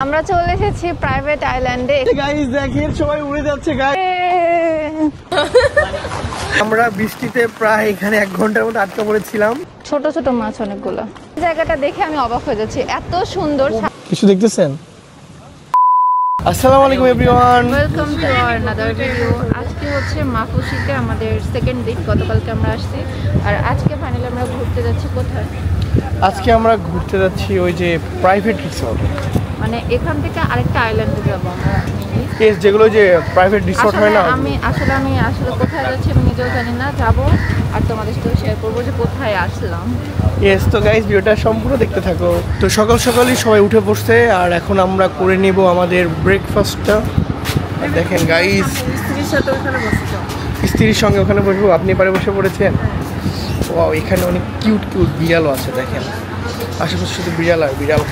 আমরা চলে এসেছি প্রাইভেট আইল্যান্ডে। গাইস দেখেন সবাই উড়ে যাচ্ছে গাইস। আমরা বৃষ্টিতে প্রায় এখানে 1 ঘন্টার মতো আটকা পড়েছিলাম। ছোট ছোট মাছ অনেকগুলো। জায়গাটা দেখে আমি অবাক হয়ে যাচ্ছি, এত সুন্দর। কিছু দেখতেছেন? আসসালামু আলাইকুম everyone, welcome to our another video. আজকে হচ্ছে মাফুসিতে আমাদের সেকেন্ড দিন। গতকালকে আমরা আসছি আর আজকে ফাইনালি আমরা ঘুরতে যাচ্ছি। কোথায়? আজকে আমরা ঘুরতে যাচ্ছি ওই যে প্রাইভেট রিসর্ট, মানে এখান থেকে আরেকটা আইল্যান্ডে যাব আমরা। এস যেগুলো যে প্রাইভেট রিসর্ট হয় না, আমি আসলে কোথায় যাচ্ছি আমি নিজেও জানি না। যাব আর তোমাদের সাথে শেয়ার করবো যে কোথায় আসলাম। ইয়েস, তো গাইস ভিডিওটা সম্পূর্ণ দেখতে থাকো। তো সকাল সকালই সবাই উঠে পড়ছে আর এখন আমরা করে নিব আমাদের ব্রেকফাস্টটা। দেখেন গাইস, স্ত্রীর সঙ্গে ওখানে বসবো। আপনি পারে বসে পড়েছেন। ওয়াও, এখানে অনেক কিউট কিউট বিড়ালও আছে। দেখেন আশেপাশে শুধু বিড়াল আর বিড়াল।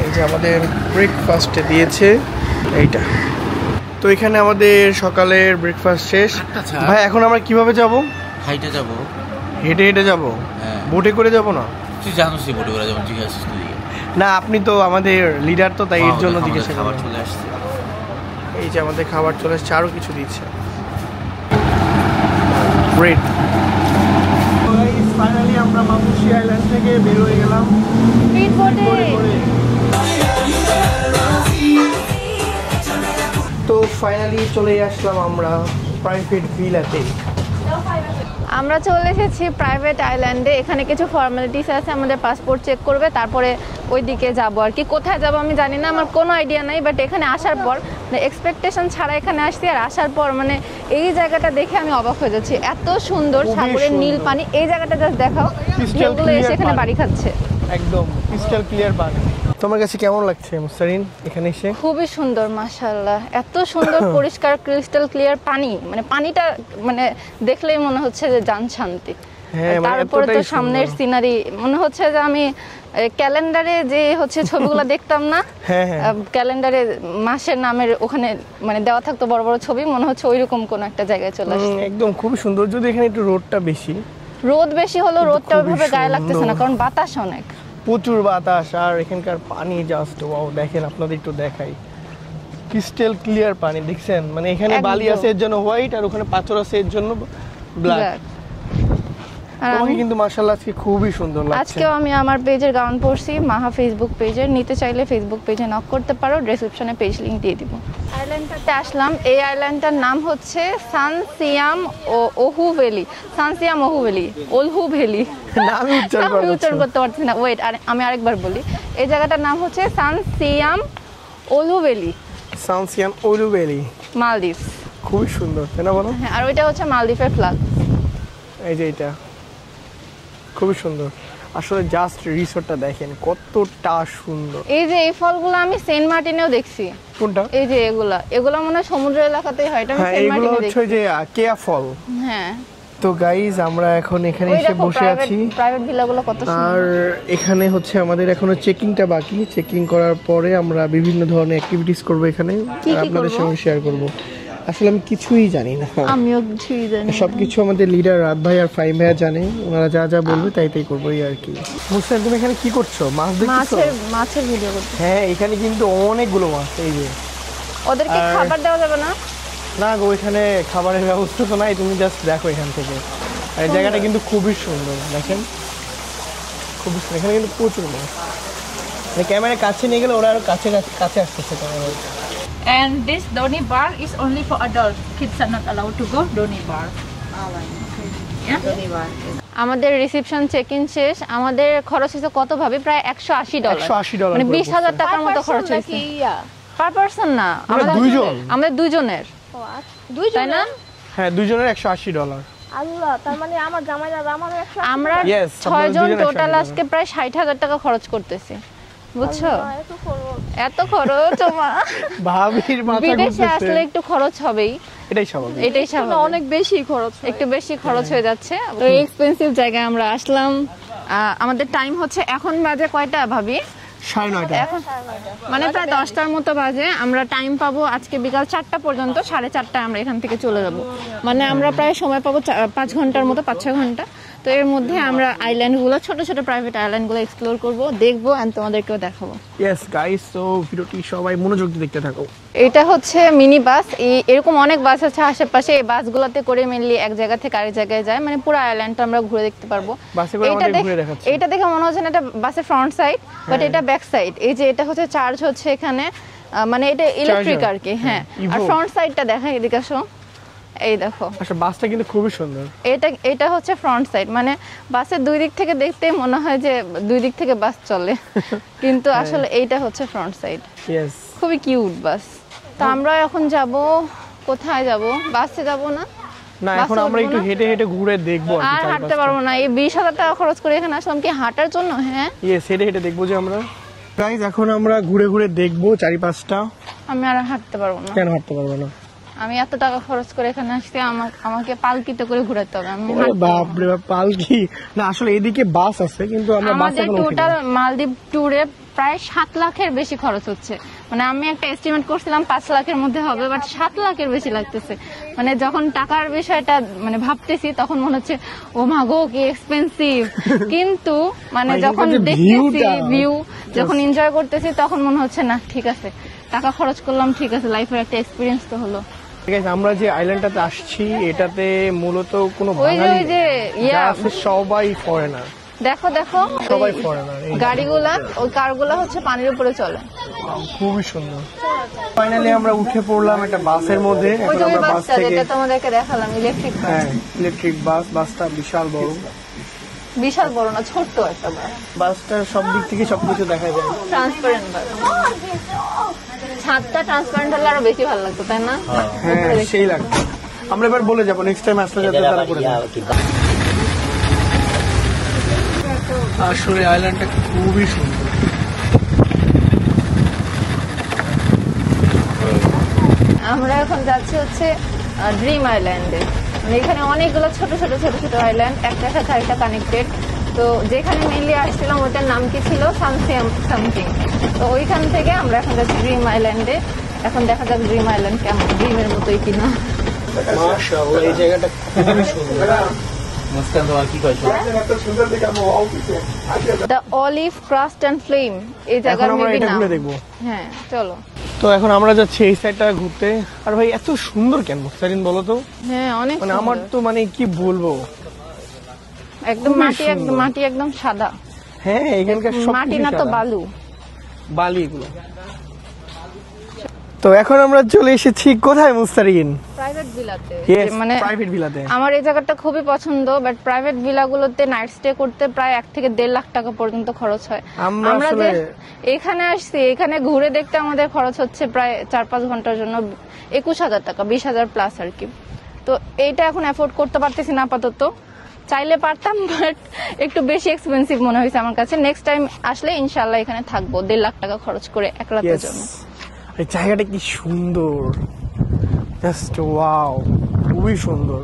এই যে আমাদের ব্রেকফাস্টে দিয়েছে এইটা। তো এখানে আমাদের সকালের ব্রেকফাস্ট শেষ। ভাই এখন আমরা কিভাবে যাব? হাইটে যাব, হেঁটে হেঁটে যাব? হ্যাঁ। বোটে করে যাব না? তুই জানোস বোটে করে যাবো, ঠিক আছে? না, আপনি তো আমাদের লিডার, তো তাই এর জন্য জিজ্ঞাসা খাবার করলাম। চলে আসছে। এই যে আমাদের খাবার চলে আসছে, আরও কিছু দিচ্ছে। গ্রেট। ফাইনালি আমরা মাফুসি আইল্যান্ড থেকে বের হয়ে গেলাম। তো ফাইনালি চলে আসলাম আমরা প্রাইভেট ভিলাতে। আমরা চলে এসেছি প্রাইভেট আইল্যান্ডে। এখানে কিছু ফর্মালিটিস আছে, আমাদের পাসপোর্ট চেক করবে, তারপরে ওই দিকে যাব আর কি। কোথায় যাব আমি জানি না, আমার কোনো আইডিয়া নাই। বাট এখানে আসার পর এক্সপেকটেশন ছাড়া এখানে আসছি, আর আসার পর মানে এই জায়গাটা দেখে আমি অবাক হয়ে যাচ্ছি। এত সুন্দর, সাগরের নীল পানি। এই জায়গাটা জাস্ট দেখাও, ঢেউগুলো এসে এখানে বাড়ি খাচ্ছে। একদম ক্রিস্টাল ক্লিয়ার পানি। তোমার কাছে কেমন লাগছে মুস্তারিন এখানে এসে? খুবই সুন্দর, মাশাআল্লাহ। এত সুন্দর পরিষ্কার ক্রিস্টাল ক্লিয়ার পানি, মানে পানিটা মানে দেখলেই মনে হচ্ছে যে জান শান্তি। তারপরে তো সামনের সিনারি মনে হচ্ছে যে আমি ক্যালেন্ডারে যে হচ্ছে ছবিগুলো দেখতাম না, ক্যালেন্ডারে মাসের নামের ওখানে মানে দেওয়া থাকতো বড় বড় ছবি, মনে হচ্ছে ওইরকম কোন একটা জায়গায় চলে আসছে। একদম খুবই সুন্দর। যদি এখানে একটু রোদটা বেশি, রোদ বেশি হলো, রোদটা ওইভাবে গায়ে লাগতেছে না, কারণ বাতাস অনেক, প্রচুর বাতাস। আর এখানকার পানি জাস্ট ওয়াও। দেখেন, আপনাদের একটু দেখাই, ক্রিস্টাল ক্লিয়ার পানি। দেখছেন মানে এখানে বালি আছে এর জন্য হোয়াইট, আর ওখানে পাথর আছে এর জন্য ব্ল্যাক। তোমাকে কিন্তু মাশাআল্লাহ আজকে খুবই সুন্দর লাগছে। আজকেও আমি আমার পেজের গাউন পরছি, মাহা ফেসবুক পেজে। নিতে চাইলে ফেসবুক পেজে নক করতে পারো, ডেসক্রিপশনে পেজ লিংক দিয়ে দিব। আইল্যান্ডটাতে আসলাম। এই আইল্যান্ডটার নাম হচ্ছে সান সিয়াম ওহু ভ্যালি। সান সিয়াম ওহু ভ্যালি, ওলহু ভ্যালি। আমি উচ্চারণ করতে পারছি না, ওয়েট আমি আরেকবার বলি। এই জায়গাটার নাম হচ্ছে সান সিয়াম ওলহু ভ্যালি। সান সিয়াম ওলহু ভ্যালি, মালদ্বীপ। খুবই সুন্দর, তাই না বলো? হ্যাঁ, আর ওইটা হচ্ছে মালদ্বীপের ফ্ল্যাগ। এই যে এটা খুবই সুন্দর। আসলে জাস্ট রিসোর্টটা দেখেন কতটা সুন্দর। এই যে এই ফলগুলো আমি সেন্ট মার্টিনেও দেখছি। কোনটা? এই যে এগুলা মনে হয় সমুদ্র এলাকাতেই হয়। এটা আমি সেন্ট মার্টিনে দেখছি। হচ্ছে যে কেয়া ফল। হ্যাঁ। তো গাইজ আমরা এখন এখানে এসে বসে আছি। প্রাইভেট ভিলাগুলো কত সুন্দর। আর এখানে হচ্ছে আমাদের এখনো চেকিংটা বাকি। চেকিং করার পরে আমরা বিভিন্ন ধরনের অ্যাক্টিভিটিস করব এখানে, আপনাদের সঙ্গে শেয়ার করব। আসলে আমি কিছুই জানি না। আমিও কিছুই জানি না। সবকিছু আমাদের লিডার রাত ভাই আর ফাইম ভাইয়া জানে। ওনারা যা যা বলবে তাই তাই করবো আর কি। মুস্তান, তুমি এখানে কি করছো? মাছ দেখছো? মাছের ভিডিও করছো? হ্যাঁ, এখানে কিন্তু অনেকগুলো মাছ। এই যে ওদেরকে খাবার দেওয়া যাবে না? না গো, এখানে খাবারের ব্যবস্থা তো নাই। তুমি জাস্ট দেখো এখান থেকে। আর এই জায়গাটা কিন্তু খুবই সুন্দর। দেখেন খুবই সুন্দর। এখানে কিন্তু প্রচুর মাছ। ক্যামেরার কাছে নিয়ে গেলে ওরা আরো কাছে কাছে আসতেছে camera. And this Doni bar is only for adults. Kids are not allowed to go Doni bar. Yeah? Doni bar. আমাদের রিসেপশন চেক ইন শেষ। আমাদের খরচ হয়েছে কত ভাবে? প্রায় $180। $180 মানে 20,000 টাকার মতো খরচ হয়েছে। পার পারসন না, আমাদের দুইজনের। তাই না? হ্যাঁ, দুইজনের $180। আল্লাহ, তার মানে আমার জামাইরা আমারও 180। আমরা 6 জন টোটাল আজকে প্রায় 60,000 টাকা খরচ করতেছি, বুঝছো? এত খরচ ভাবির মাথা ঘুরতেছে। বিদেশে আসলে একটু খরচ হবেই, এটাই স্বাভাবিক। অনেক বেশি খরচ, একটু বেশি খরচ হয়ে যাচ্ছে। তো এক্সপেন্সিভ জায়গায় আমরা আসলাম। আমাদের টাইম হচ্ছে এখন বাজে কয়টা ভাবি? 9:30। এখন মানে প্রায় 10টার মতো বাজে। আমরা টাইম পাবো আজকে বিকাল 4টা পর্যন্ত। 4:30টায় আমরা এখান থেকে চলে যাব। মানে আমরা প্রায় সময় পাবো 5 ঘন্টার মতো, 5-6 ঘন্টা। তো এর মধ্যে আমরা আইল্যান্ডগুলো ছোট ছোট প্রাইভেট আইল্যান্ডগুলো এক্সপ্লোর করব, দেখবো এন্ড তোমাদেরকেও দেখাবো। ইয়েস গাইস, তো ভিডিওটি সবাই মনোযোগ দিয়ে দেখতে থাকো। এটা হচ্ছে মিনি বাস, এরকম অনেক বাস আছে আশেপাশে। এই বাসগুলোতে করে মেনলি এক জায়গা থেকে আরেক জায়গায় যায়, মানে পুরো আইল্যান্ডটা আমরা ঘুরে দেখতে পারবো। এটা দেখে মনে হচ্ছে না এটা বাসের ফ্রন্ট সাইড, বাট এটা ব্যাক সাইড। এই যে এটা হচ্ছে চার্জ হচ্ছে এখানে, মানে এটা ইলেকট্রিক আর কি। হ্যাঁ, আর ফ্রন্ট সাইডটা দেখা, এদিকে আসো, এই দেখো। আচ্ছা, বাসটা কিন্তু খুবই সুন্দর। এটা হচ্ছে ফ্রন্ট সাইড, মানে বাসের দুই দিক থেকে দেখতে মনে হয় যে দুই দিক থেকে বাস চলে, কিন্তু আসলে এইটা হচ্ছে ফ্রন্ট সাইড। ইয়েস, খুবই কিউট বাস। তো আমরা এখন যাব, কোথায় যাব? বাসে যাব না, না এখন আমরা একটু হেঁটে হেঁটে ঘুরে দেখবো। আর হাঁটতে পারবো না, এই 20,000 টাকা খরচ করে এখানে আসলাম কি হাঁটার জন্য? হ্যাঁ, ইয়েস, হেঁটে হেঁটে দেখবো যে আমরা। গাইস, এখন আমরা ঘুরে ঘুরে দেখবো চারিপাশটা। আমি আর হাঁটতে পারবো না। কেন হাঁটতে পারবো না? আমি এত টাকা খরচ করে এখানে আসছি, আমাকে পালকিতে করে ঘোরাতে হবে। আমি বাপ রে বাপ, পালকি না, আসলে এদিকে বাস আছে কিন্তু আমরা বাসে আমাদের টোটাল মালদ্বীপ ট্যুরে প্রায় 7 লাখের বেশি খরচ হচ্ছে। মানে আমি একটা এস্টিমেট করছিলাম 5 লাখের মধ্যে হবে, বাট 7 লাখের বেশি লাগতেছে। মানে যখন টাকার বিষয়টা মানে ভাবতেছি তখন মনে হচ্ছে ও মা গো কি এক্সপেন্সিভ, কিন্তু মানে যখন দেখতেছি ভিউ, যখন এনজয় করতেছি তখন মনে হচ্ছে না ঠিক আছে, টাকা খরচ করলাম ঠিক আছে, লাইফের একটা এক্সপিরিয়েন্স তো হলো। আমরা যে আইল্যান্ডটাতে আসছি এটাতে মূলত কোনো সবাই ফরেনার। দেখো দেখো সবাই ফরেনার। গাড়িগুলা, ওই কারগুলা হচ্ছে পানির উপরে চলে, খুবই সুন্দর। ফাইনালি আমরা উঠে পড়লাম একটা বাসের মধ্যে। এখন আমরা বাস থেকে, যেটা তোমাদেরকে দেখালাম, ইলেকট্রিক বাস। হ্যাঁ, ইলেকট্রিক বাস। বাসটা বিশাল বড়। বিশাল বড় না, ছোট্ট একটা বাস। বাসটা সব দিক থেকে সবকিছু দেখা যায়। ট্রান্সপারেন্ট বাস, ছাদটা ট্রান্সপারেন্ট হলে আরো বেশি ভালো লাগতো, তাই না? হ্যাঁ, সেই লাগবে। আমরা এবার বলে যাবো নেক্সট টাইম আসলে যাতে তারা করে দেয়। আসলে আইল্যান্ডটা খুবই সুন্দর। আমরা এখন যাচ্ছি হচ্ছে ড্রিম আইল্যান্ডে। মানে এখানে অনেকগুলো ছোট ছোট ছোট ছোট আইল্যান্ড, একটা সাথে আরেকটা কানেক্টেড। তো যেখানে মেনলি আসছিলাম ওটার নাম কি ছিল, সামথিং। তো ওইখান থেকে আমরা এখন যাচ্ছি ড্রিম আইল্যান্ডে। এখন দেখা যাক ড্রিম আইল্যান্ড কেমন, ড্রিমের মতোই কিনা। মাশাআল্লাহ, এই জায়গাটা খুবই সুন্দর। মুস্কান তো কি কইছো? The Olive Crust and Flame, এই জায়গার আমরা মেবি এটা নাম। ঘুরে দেখবো। হ্যাঁ, চলো। তো এখন আমরা যাচ্ছি এই সাইডটা ঘুরতে। আর ভাই এত সুন্দর কেন মুস্তারিন বলো তো? হ্যাঁ, অনেক মানে আমার তো মানে কি বলবো, একদম মাটি একদম সাদা। হ্যাঁ, এখানকার সব মাটি না তো বালু, বালি এগুলো। তো এখন আমরা চলে এসেছি কোথায় মুস্তারিন? প্রাইভেট ভিলাতে। মানে প্রাইভেট ভিলাতে। আমার এই জায়গাটা খুবই পছন্দ, বাট প্রাইভেট ভিলাগুলোতে নাইট স্টে করতে প্রায় 1 থেকে 1.5 লাখ টাকা পর্যন্ত খরচ হয়। আমরা যে এখানে আসছি, এখানে ঘুরে দেখতে আমাদের খরচ হচ্ছে প্রায় 4-5 ঘন্টার জন্য 21,000 টাকা, 20,000 প্লাস আর কি। তো এইটা এখন অ্যাফোর্ড করতে পারতেছি না আপাতত। চাইলে পারতাম, বাট একটু বেশি এক্সপেন্সিভ মনে হয়েছে আমার কাছে। নেক্সট টাইম আসলে ইনশাআল্লাহ এখানে থাকবো 1.5 লাখ টাকা খরচ করে এক রাতের জন্য। এই জায়গাটা কি সুন্দর, জাস্ট ওয়াও, খুবই সুন্দর।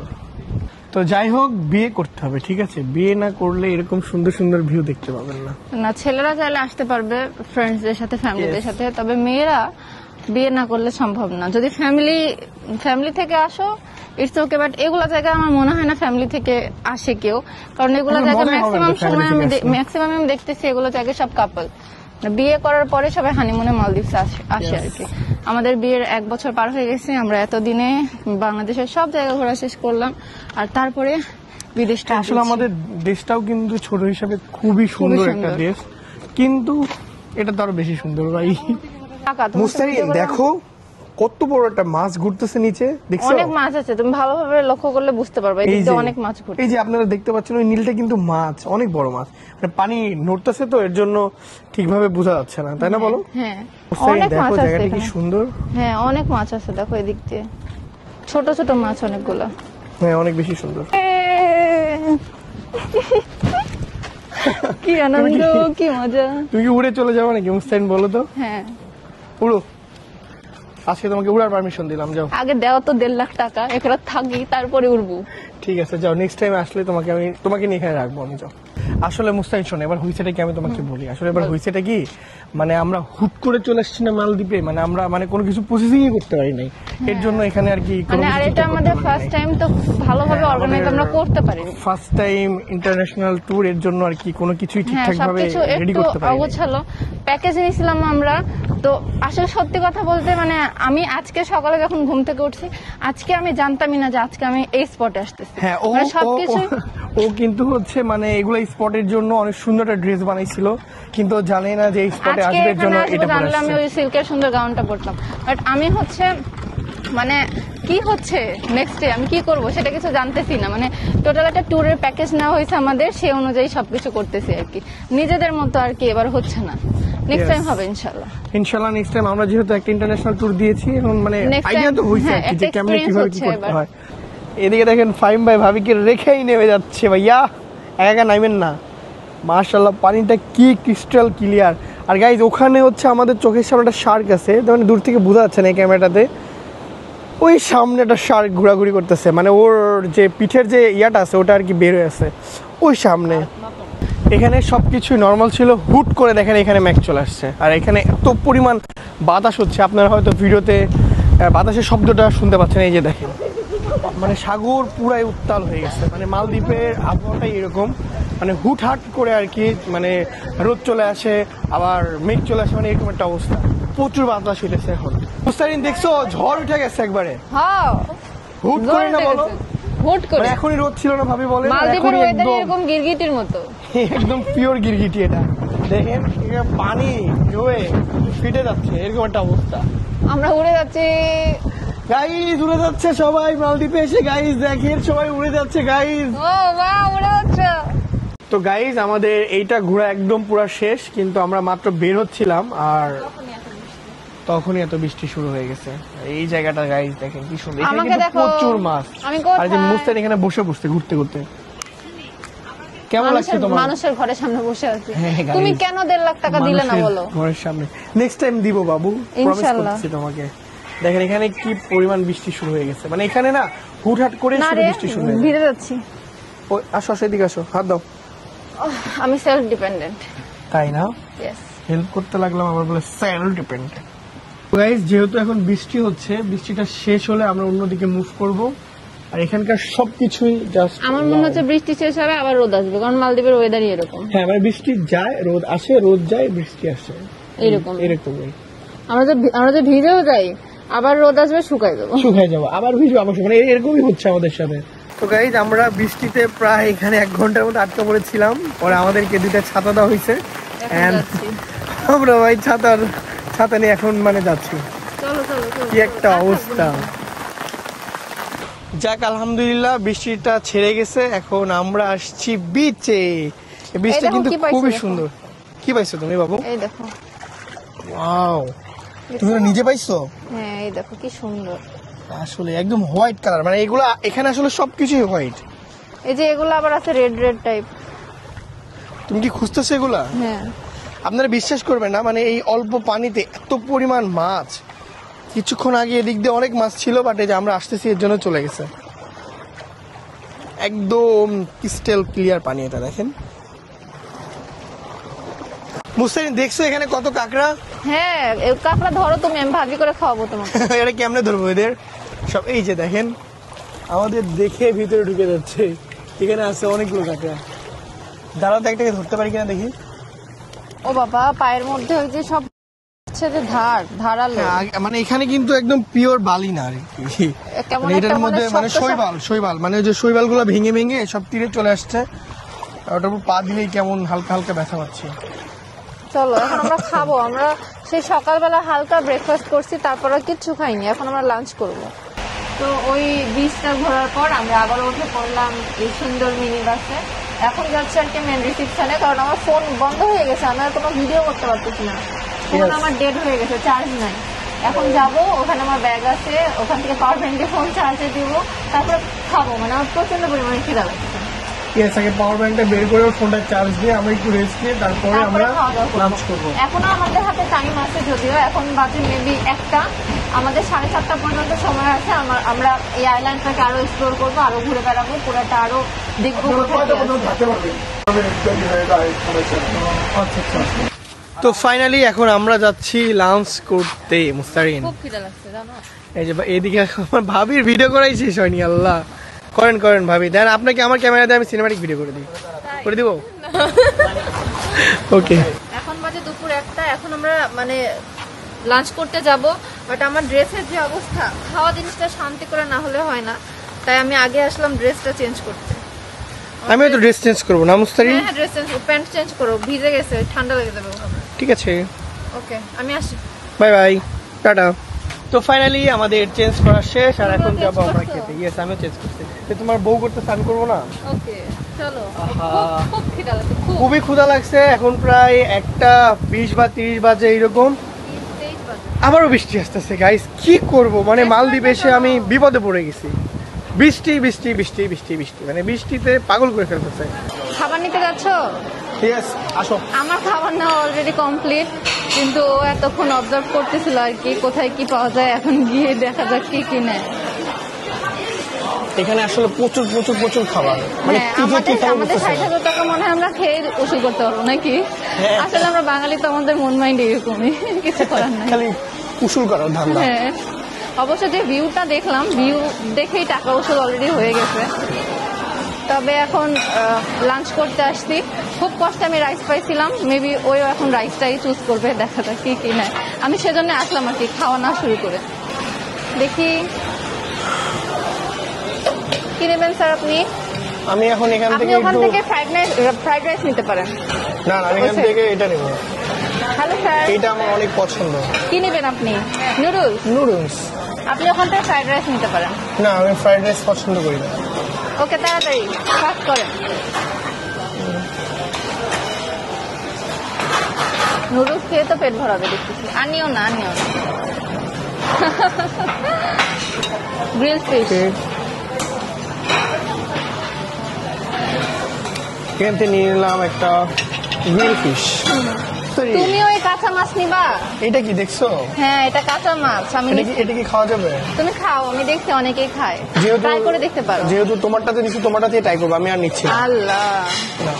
তো যাই হোক, বিয়ে করতে হবে, ঠিক আছে? বিয়ে না করলে এরকম সুন্দর সুন্দর ভিউ দেখতে পাবেন না। না, ছেলেরা চাইলে আসতে পারবে ফ্রেন্ডসদের সাথে, ফ্যামিলিদের সাথে, তবে মেয়েরা বিয়ে না করলে সম্ভব না। যদি ফ্যামিলি থেকে আসো ইটস ওকে, বাট এগুলো জায়গায় আমার মনে হয় না ফ্যামিলি থেকে আসে কেউ, কারণ এগুলো জায়গায় ম্যাক্সিমাম আমি দেখতেছি এগুলো জায়গায় সব কাপল। বিয়ে করার পরে সবাই হানিমুনে মালদ্বীপ আসে আর কি। আমাদের বিয়ের 1 বছর পার হয়ে গেছে, আমরা এতদিনে বাংলাদেশের সব জায়গা ঘোরা শেষ করলাম, আর তারপরে বিদেশটা। আসলে আমাদের দেশটাও কিন্তু ছোট হিসাবে খুবই সুন্দর একটা দেশ, কিন্তু এটা তো আরো বেশি সুন্দর ভাই। মুস্তারিন দেখো কত বড় একটা মাছ ঘুরতেছে নিচে, দেখছো? অনেক মাছ আছে, তুমি ভালোভাবে লক্ষ্য করলে বুঝতে পারবে। এই যে অনেক মাছ ঘুরছে, এই যে আপনারা দেখতে পাচ্ছেন ওই নীলটা কিন্তু মাছ, অনেক বড় মাছ। মানে পানি নড়তেছে তো এর জন্য ঠিকভাবে বোঝা যাচ্ছে না, তাই না বলো? হ্যাঁ, অনেক মাছ আছে, জায়গাটা কি সুন্দর। হ্যাঁ, অনেক মাছ আছে, দেখো এদিক দিয়ে ছোট ছোট মাছ অনেকগুলো। হ্যাঁ, অনেক বেশি সুন্দর। কি আনন্দ, কি মজা। তুমি কি উড়ে চলে যাবো নাকি মুস্তারিন বলো তো? হ্যাঁ, উড়ো, আজকে তোমাকে উড়ার পারমিশন দিলাম, যাও। আগে দেওয়া তো 1.5 লাখ টাকা, একটা থাকি তারপরে উড়বো। ঠিক আছে, যাও, নেক্সট টাইম আসলে তোমাকে নিয়ে এখানে রাখবো আমি, যাও। আসলে মুস্তাহিন শোনো, এবার হইছেটা কি আমি তোমাকে বলি। আসলে এবার হইছেটা কি, মানে আমরা হুট করে চলে আসছি না মালদ্বীপে, মানে আমরা মানে কোনো কিছু প্রসেসিংই করতে পারি নাই, এর জন্য এখানে আর কি মানে আর এটা আমাদের ফার্স্ট টাইম, তো ভালোভাবে অর্গানাইজ আমরা করতে পারিনি। ফার্স্ট টাইম ইন্টারন্যাশনাল ট্যুর, এর জন্য আর কি কোনো কিছুই ঠিকঠাক ভাবে সবকিছু রেডি একটু করতে পারি। অগোছালো প্যাকেজ নিয়েছিলাম আমরা। তো আসলে সত্যি কথা বলতে মানে আমি আজকে সকালে যখন ঘুম থেকে উঠছি, আজকে আমি জানতামই না যে আজকে আমি এই স্পটে আসতেছি। হ্যাঁ, মানে সবকিছু ও কিন্তু হচ্ছে মানে এগুলো স্পটের জন্য অনেক সুন্দর একটা ড্রেস বানাইছিল, কিন্তু ও জানে না যে এই স্পটে আজকে আসবে, এর এখানে জন্য আসবো এটা পরে জানলে আমি আসছে। ওই সিল্কের সুন্দর গাউনটা পরতাম। বাট আমি হচ্ছে মানে কি হচ্ছে নেক্সট ডে আমি কি করব সেটা কিছু জানতেছি না। মানে টোটাল একটা ট্যুরের প্যাকেজ নেওয়া হয়েছে আমাদের, সেই অনুযায়ী সবকিছু করতেছি আর কি, নিজেদের মতো আর কি। এবার হচ্ছে না, নেক্সট টাইম হবে ইনশাআল্লাহ। ইনশাআল্লাহ নেক্সট টাইম আমরা যেহেতু একটা ইন্টারন্যাশনাল ট্যুর দিয়েছি, এখন মানে Next আইডিয়া time, তো হইছে হ্যাঁ, আর কি যে একটা কেমনে experience কিভাবে কি হচ্ছে করতে এবার। হয়। এদিকে দেখেন ফাইম ভাই ভাবিকে রেখেই নেমে যাচ্ছে, ভাইয়া একা নাইবেন না। মাশাআল্লাহ পানিটা কি ক্রিস্টাল ক্লিয়ার। আর গাইজ ওখানে হচ্ছে আমাদের চোখের সামনে একটা শার্ক আছে, মানে দূর থেকে বোঝা যাচ্ছে না এই ক্যামেরাটাতে। ওই সামনে একটা শার্ক ঘোরাঘুরি করতেছে, মানে ওর যে পিঠের যে ইয়াটা আছে ওটা আর কি বের হয়ে আছে ওই সামনে। এখানে সব কিছুই নর্মাল ছিল, হুট করে দেখেন এখানে ম্যাঘ চলে আসছে, আর এখানে এত পরিমাণ বাতাস হচ্ছে, আপনারা হয়তো ভিডিওতে বাতাসের শব্দটা শুনতে পাচ্ছেন। এই যে দেখেন মানে সাগর পুরাই উত্তাল হয়ে গেছে। মানে মালদ্বীপের আবহাওয়াটাই এরকম, মানে হুটহাট করে আর কি, মানে রোদ চলে আসে আবার মেঘ চলে আসে, মানে এরকম একটা অবস্থা। প্রচুর বাতাস হইতেছে এখন। মুস্তারিন দেখছো ঝড় উঠে গেছে একবারে, হ্যাঁ হুট করে না বলো, হুট করে মানে এখনই রোদ ছিল না ভাবি বলে, মালদ্বীপের এখনই ওয়েদার একদম এরকম গিরগিটির মতো। একদম পিওর গিরগিটি। এটা দেখেন এখানে পানি হয়ে ফিটে যাচ্ছে, এরকম একটা অবস্থা। আমরা উড়ে যাচ্ছি। গাইজ উড়ে যাচ্ছে সবাই মালদ্বীপে এসে, গাইজ দেখেন সবাই উড়ে যাচ্ছে গাইজ। ও বাহ, উড়ে যাচ্ছে। তো গাইজ আমাদের এইটা ঘোরা একদম পুরা শেষ, কিন্তু আমরা মাত্র বের হচ্ছিলাম আর তখনই এত বৃষ্টি শুরু হয়ে গেছে। এই জায়গাটা গাইজ দেখেন কি সুন্দর, এখানে আমাকে কিন্তু দেখো, প্রচুর মাছ। আমি কোথায়? আর যে মুস্তান এখানে বসে বসতে ঘুরতে ঘুরতে কেমন লাগছে তোমার? মানুষের ঘরের সামনে বসে আছি। হ্যাঁ, guys, তুমি কেন 1.5 লাখ টাকা দিলে না বলো? ঘরের সামনে নেক্সট টাইম দিব বাবু, প্রমিস ইনশাআল্লাহ। করতেছি তোমাকে। দেখেন এখানে কি পরিমাণ বৃষ্টি শুরু হয়ে গেছে, মানে এখানে না হুটহাট করে না শুরু রে, বৃষ্টি শুরু হয়ে ভিজে যাচ্ছি। ওই আসো আসো এদিকে আসো, হাত দাও। আমি সেলফ ডিপেন্ডেন্ট। তাই না, ইয়েস। হেল্প করতে লাগলাম, আমার বলে সেলফ ডিপেন্ডেন্ট। গাইস যেহেতু এখন বৃষ্টি হচ্ছে, বৃষ্টিটা শেষ হলে আমরা অন্যদিকে মুভ করব। আর এখানকার সবকিছুই জাস্ট আমার মনে হচ্ছে বৃষ্টি শেষ হবে আবার রোদ আসবে, কারণ মালদ্বীপের ওয়েদারই এরকম। হ্যাঁ মানে বৃষ্টি যায় রোদ আসে, রোদ যায় বৃষ্টি আসে, এরকম এরকমই। আমরা যে ভিজেও যাই, আবার রোদ আসবে শুকাই দেবো। শুকায় যাবো, আবার ভিজবো, আবার শুকানো, এরকমই হচ্ছে আমাদের সাথে। তো গাইজ আমরা বৃষ্টিতে প্রায় এখানে 1 ঘন্টার মতো আটকা পড়েছিলাম, পরে আমাদেরকে 2টা ছাতা দেওয়া হয়েছে। And আমরা ভাই ছাতা নিয়ে এখন মানে যাচ্ছি। চলো চলো চলো। কি একটা অবস্থা। যাক আলহামদুলিল্লাহ বৃষ্টিটা ছেড়ে গেছে, এখন আমরা আসছি বিচে। বৃষ্টি দেখো কিন্তু কি পাইছো, খুবই দেখো। সুন্দর। কি পাইছো তুমি বাবু? এই দেখো। ওয়াও, তুমি ওটা নিজে পাইছো? হ্যাঁ এই দেখো কি সুন্দর। আসলে একদম হোয়াইট কালার, মানে এগুলা এখানে আসলে সবকিছুই হোয়াইট। এই যে এগুলো আবার আছে রেড রেড টাইপ। তুমি কি খুঁজতেছো এগুলা? হ্যাঁ আপনারা বিশ্বাস করবেন না, মানে এই অল্প পানিতে এত পরিমাণ মাছ। কিছুক্ষণ আগে এদিক দিয়ে অনেক মাছ ছিল, বাট এই যে আমরা আসতেছি এর জন্য চলে গেছে। একদম ক্রিস্টাল ক্লিয়ার পানি, এটা দেখেন। মুস্তারিন দেখছো এখানে কত কাঁকড়া? হ্যাঁ, এই কাঁকড়া ধরো তুমি, আমি ভাজি করে খাওয়াবো তোমাকে। এটা কেমনে ধরবো এদের সব? এই যে দেখেন আমাদের দেখে ভিতরে ঢুকে যাচ্ছে, এখানে আছে অনেকগুলো কাঁকড়া। দাঁড়াও তো একটাকে ধরতে পারি কিনা দেখি। ও বাবা, পায়ের মধ্যে ওই যে সব হচ্ছে যে ধারালো। মানে এখানে কিন্তু একদম পিওর বালি না আর কি, কেমন মানে একটা এটার মধ্যে মানে শৈবাল মানে ওই যে শৈবাল গুলো ভেঙে ভেঙে সব তীরে চলে আসছে। ওটার উপর পা দিলেই কেমন হালকা হালকা ব্যথা পাচ্ছি। চলো এখন আমরা খাবো। আমরা সেই সকালবেলা হালকা ব্রেকফাস্ট করছি, তারপরে কিচ্ছু খাইনি, এখন আমরা লাঞ্চ করব। তো ওই বিচটা ঘোরার পর আমরা আবার উঠে পড়লাম এই সুন্দর মিনি বাসে। এখন যাচ্ছে আর কি মেন রিসিপশনে, কারণ আমার ফোন বন্ধ হয়ে গেছে, আমি আর কোনো ভিডিও করতে পারতেছি না। ফোন আমার ডেড হয়ে গেছে, চার্জ নাই। এখন যাবো, ওখানে আমার ব্যাগ আছে, ওখান থেকে পাওয়ার ব্যাংকে ফোন চার্জে দিব, তারপরে খাবো। মানে আমার প্রচন্ড পরিমাণে খিদা লাগছে। আগে পাওয়ার ব্যাংকটা বের করে ফোনটা চার্জ দিয়ে আমরা একটু রেস্ট নিয়ে তারপরে আমরা লাঞ্চ করবো। এখনো আমাদের হাতে টাইম আছে, যদিও এখন বাজে মেবি 1টা। আমাদের 7:30টা পর্যন্ত সময় আছে। আমরা এই আইল্যান্ডটাকে আরো এক্সপ্লোর করবো, আরো ঘুরে বেড়াবো, পুরোটা আরো দেখবো কোথায় কি আছে। তো ফাইনালি এখন আমরা যাচ্ছি লাঞ্চ করতে মুস্তারিন। খুব খিদে লাগছে জানো। এই যে এইদিকে আমার ভাবির ভিডিও করাইছি হয়নি। আল্লাহ, করেন ভাবি, দেন আপনাকে আমার ক্যামেরা দিয়ে আমি সিনেমাটিক ভিডিও করে দিই, করে দিব। ওকে, এখন বাজে দুপুর 1টা। এখন আমরা মানে লাঞ্চ করতে যাব, বাট আমার ড্রেসের যে অবস্থা, খাওয়া জিনিসটা শান্তি করে না হলে হয় না, তাই আমি আগে আসলাম ড্রেসটা চেঞ্জ করতে। আমি তো ড্রেস চেঞ্জ করবো না মুস্তারিন? হ্যাঁ, ড্রেস চেঞ্জ, প্যান্ট চেঞ্জ করো, ভিজে গেছে, ঠান্ডা লেগে যাবে। ঠিক আছে, ওকে, আমি আসি। Bye bye, tata. তো ফাইনালি আমাদের চেঞ্জ করা শেষ, আর এখন তুমিও যাবো change আমরা করছো? খেতে। ইয়েস, আমিও চেঞ্জ করছি। তো তোমার বউ করতেছে, আমি করবো না? ওকে, চলো। আহা। খুব খিদা লাগছে, খুব। খুবই ক্ষুধা লাগছে। এখন প্রায় 1:20 বা 30 বাজে এইরকম। 23 বাজে। আবারও বৃষ্টি আসতেছে গাইস, কি করব? মানে মালদ্বীপে এসে আমি বিপদে পড়ে গেছি। বৃষ্টি বৃষ্টি বৃষ্টি বৃষ্টি বৃষ্টি, মানে বৃষ্টিতে পাগল করে ফেলতেছে। খাবার নিতে যাচ্ছো? ইয়েস, আসো। আমার খাবার নেওয়া অলরেডি কমপ্লিট, কিন্তু ও এতক্ষণ অবজার্ভ করতেছিল আর কি, কোথায় কি পাওয়া যায়। এখন গিয়ে দেখা যাক কি কিনে। এখানে আসলে প্রচুর প্রচুর প্রচুর খাবার, মানে হ্যাঁ, কি যে কি খাবার আমাদের 60,000 টাকা মনে হয় আমরা খেয়ে ওষুধ করতে পারবো নাকি? হ্যাঁ। আসলে আমরা বাঙালি তো, আমাদের মন মাইন্ড এরকমই, কিছু করার নাই। খালি কুসুল করার ধান্দা। হ্যাঁ, অবশ্য যে ভিউটা দেখলাম, ভিউ দেখেই টাকা ওষুধ অলরেডি হয়ে গেছে। তবে এখন লাঞ্চ করতে আসছি, খুব কষ্টে আমি রাইস পাইছিলাম, মেবি ওই এখন রাইসটাই চুজ করবে, দেখা যাক কি কি নেয়। আমি সেজন্য আসলাম আর কি, খাওয়া না শুরু করে। দেখি কি নেবেন স্যার আপনি? আমি এখন এখান আপনি থেকে ওখান একটু, থেকে ফ্রাইড রাইস নিতে পারেন। না না, আমি এখান থেকে এটা নেব। হ্যালো স্যার, এটা আমার অনেক পছন্দ। কি নেবেন আপনি? নুডলস? নুডলস? আপনি ওখান থেকে ফ্রাইড রাইস নিতে পারেন। না, আমি ফ্রাইড রাইস পছন্দ করি না। ওকে, তাড়াতাড়ি ফাস্ট করেন। নুডলস খেয়ে তো পেট ভরাবে দেখতেছি। আনিও না। Grill fish. এখান থেকে নিয়ে নিলাম একটা গ্রিল ফিশ। তুমিও এই কাঁচা মাছ নিবা? এটা কি দেখছো? হ্যাঁ, এটা কাঁচা মাছ। আমি এটা কি খাওয়া যাবে? তুমি খাও, আমি দেখছি অনেকেই খায়, ট্রাই করে দেখতে পারো। যেহেতু তোমারটাতে নিচ্ছি, তোমারটাতে ট্রাই করবো, আমি আর নিচ্ছি না। আল্লাহ, না।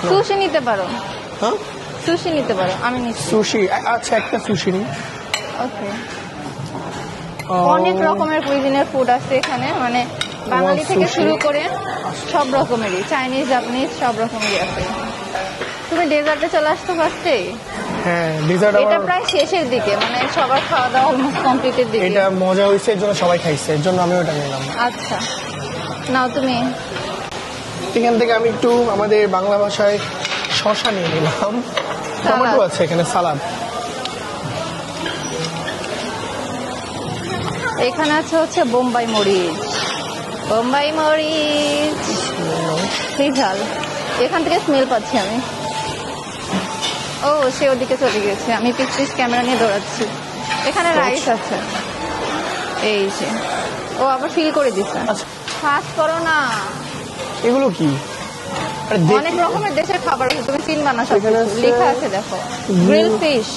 সুশি নিতে পারো। হ্যাঁ, সুশি নিতে পারো, আমি নিচ্ছি। সুশি? আচ্ছা, একটা সুশি নিই। ওকে, অনেক রকমের কুইজিনের ফুড আছে এখানে, মানে বাঙালি থেকে sushi। শুরু করে সব রকমেরই, চাইনিজ, জাপানিজ, সব রকমেরই আছে। তুমি ডেজার্টে চলে আসতো ফার্স্টে? হ্যাঁ, ডেজার্ট এটা আমার প্রায় শেষের দিকে, মানে সবার খাওয়া দাওয়া অলমোস্ট কমপ্লিটের দিকে। এটা মজা হয়েছে, এর জন্য সবাই খাইছে, এর জন্য আমি ওটা নিলাম। আচ্ছা, নাও তুমি। এখান থেকে আমি একটু আমাদের বাংলা ভাষায় শশা নিয়ে নিলাম। টমেটো আছে এখানে, সালাদ। এখানে আছে হচ্ছে বোম্বাই মরিচ। বোম্বাই মরিচ সেই ঝাল, এখান থেকে স্মেল পাচ্ছি আমি। ও, সে ওদিকে চলে গেছে, আমি পিস ক্যামেরা নিয়ে দৌড়াচ্ছি। এখানে রাইস আছে, এই যে ও আবার ফিল করে দিচ্ছে। আচ্ছা। ফাস্ট করো না, এগুলো কি? আরে অনেক রকমের দেশের খাবার আছে, তুমি চিনবা না সব এখানে কিছু। আছে- লেখা আছে দেখো, গ্রিল ফিশ।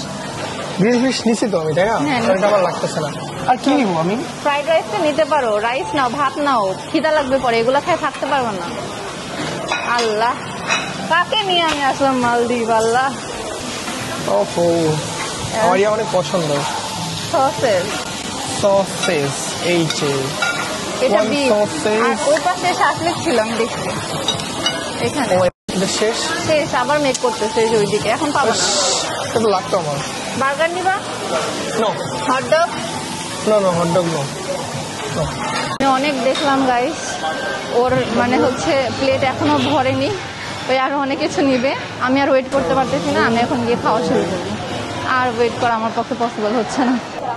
গ্রিল ফিশ নিছি তো আমি, তাই না? হ্যাঁ, এটা আমার লাগতেছে না। আর কি নিবো আমি? ফ্রাইড রাইস তো নিতে পারো, রাইস নাও, ভাত নাও, খিদা লাগবে পরে, এগুলো খায় থাকতে পারবো না। আল্লাহ, কাকে নিয়ে আমি আসলাম মালদ্বীপ, আল্লাহ। ওহো, আমার অনেক পছন্দ। সসেস, সসেস, এই যে এটা One বিফ, sausage। আর ওই পাশে শাকলিক ছিল আমি দেখছি। এখানে এটা শেষ। শেষ, আবার মেক করতেছে এই যে ওইদিকে, এখন পাবো না। এটা তো লাগতো আমার। বার্গার নিবা? No hot dog? No no, hot dog no. আমি অনেক দেখলাম গাইস, ওর মানে হচ্ছে প্লেট এখনো ভরেনি, ওই আরো অনেক কিছু নিবে। আমি আর ওয়েট করতে পারতেছি না, আমি এখন গিয়ে খাওয়া শুরু করবো। আর ওয়েট করা আমার পক্ষে পসিবল হচ্ছে না।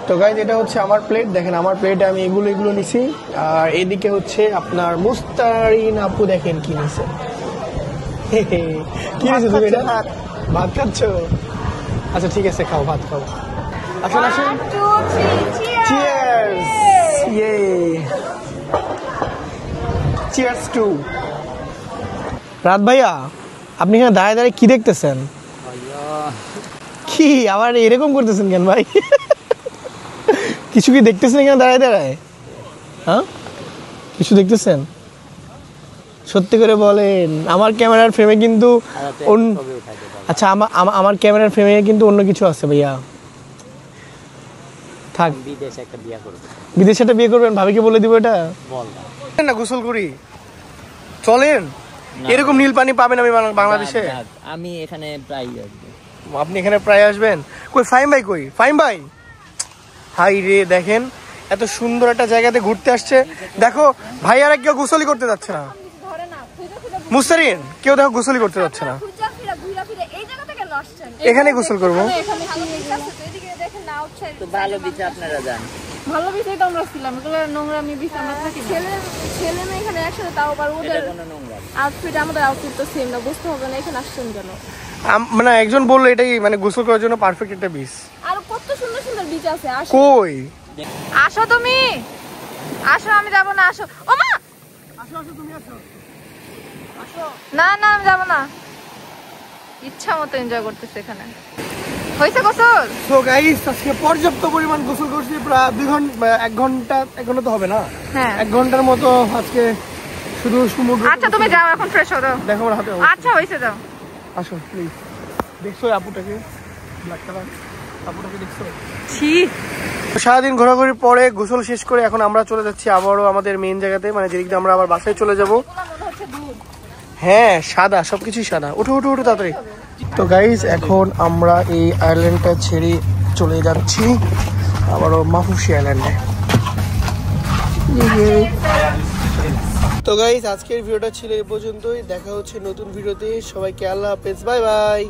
তো গাইজ, এটা হচ্ছে আমার প্লেট। দেখেন আমার প্লেটে আমি এগুলো নিছি। আর এদিকে হচ্ছে আপনার মুস্তারিন আপু, দেখেন কি নিছে। কি নিছে তুমি? এটা ভাত খাচ্ছ? আচ্ছা ঠিক আছে, খাও, ভাত খাও। আসুন আসুন, চিয়ার্স। ইয়ে, চিয়ার্স টু। রাত ভাইয়া, আপনি এখানে দাঁড়িয়ে দাঁড়িয়ে কি দেখতেছেন? কি আবার এরকম করতেছেন কেন ভাই? কিছু কি দেখতেছেন এখানে দাঁড়ায় দাঁড়ায়? হ্যাঁ, কিছু দেখতেছেন? সত্যি করে বলেন। আমার ক্যামেরার ফ্রেমে কিন্তু আচ্ছা আমার ক্যামেরার ফ্রেমে কিন্তু অন্য কিছু আছে ভাইয়া। থাক, বিদেশে একটা বিয়ে করবেন, ভাবিকে বলে দিব এটা। না গোসল করি, চলেন। এরকম নীল পানি পাবেন আমি বাংলাদেশে? আমি এখানে প্রায় আসবো। আপনি এখানে প্রায় আসবেন? কই ফাইম ভাই, কই ফাইম ভাই? হাই রে, দেখেন এত সুন্দর একটা জায়গাতে ঘুরতে আসছে, দেখো ভাইয়ারা কেউ গোসলই করতে যাচ্ছে না। মুস্তারিন, কেউ দেখো গোসলই করতে যাচ্ছে না। এখানে গোসল করবো। ভালো বিচে আপনারা যান। ভালো বিষয় তো আমরা ছিলাম, এগুলো নোংরামি বিষয় আমরা থাকি। ছেলে মেয়ে এখানে একসাথে, তাও আবার ওদের আউটফিট আমাদের আউটফিট তো সেম না, বুঝতে হবে না এখানে আসছেন কেন। মানে একজন বললো এটাই মানে গোসল করার জন্য পারফেক্ট একটা বিচ। আর কত সুন্দর সুন্দর বিচ আছে। কই আসো তুমি, আসো, আমি যাবো না। আসো ও মা, আসো আসো, তুমি আসো। না না আমি যাবো না, ইচ্ছা মতো এনজয় করতেছে এখানে। হয়েছে গোসল? সো গাইস, আজকে পর্যাপ্ত পরিমাণ গোসল করছি, প্রায় 2 ঘন্টা, 1 ঘন্টা, 1 ঘন্টা তো হবে না, হ্যাঁ 1 ঘন্টার মতো আজকে শুধু সমুদ্র। আচ্ছা তুমি যাও এখন, ফ্রেশ হও। দেখো আমার হাতে। আচ্ছা হয়েছে, যাও। আসো প্লিজ। দেখছো আপুটাকে, ব্ল্যাক কালার আপুটাকে দেখছো? ছি। সারাদিন ঘোরাঘুরির পরে গোসল শেষ করে এখন আমরা চলে যাচ্ছি আবারও আমাদের মেইন জায়গাতে, মানে যেদিকে আমরা আবার বাসায় চলে যাব। হ্যাঁ সাদা, সবকিছুই সাদা। উঠো উঠো উঠো তাড়াতাড়ি। তো গাইজ, এখন আমরা এই আইল্যান্ডটা ছেড়ে চলে যাচ্ছি আবারও মাফুসি আইল্যান্ডে। তো গাইজ, আজকের ভিডিওটা ছিল এই পর্যন্তই। দেখা হচ্ছে নতুন ভিডিওতে। সবাইকে আল্লাহ হাফেজ, বাই বাই।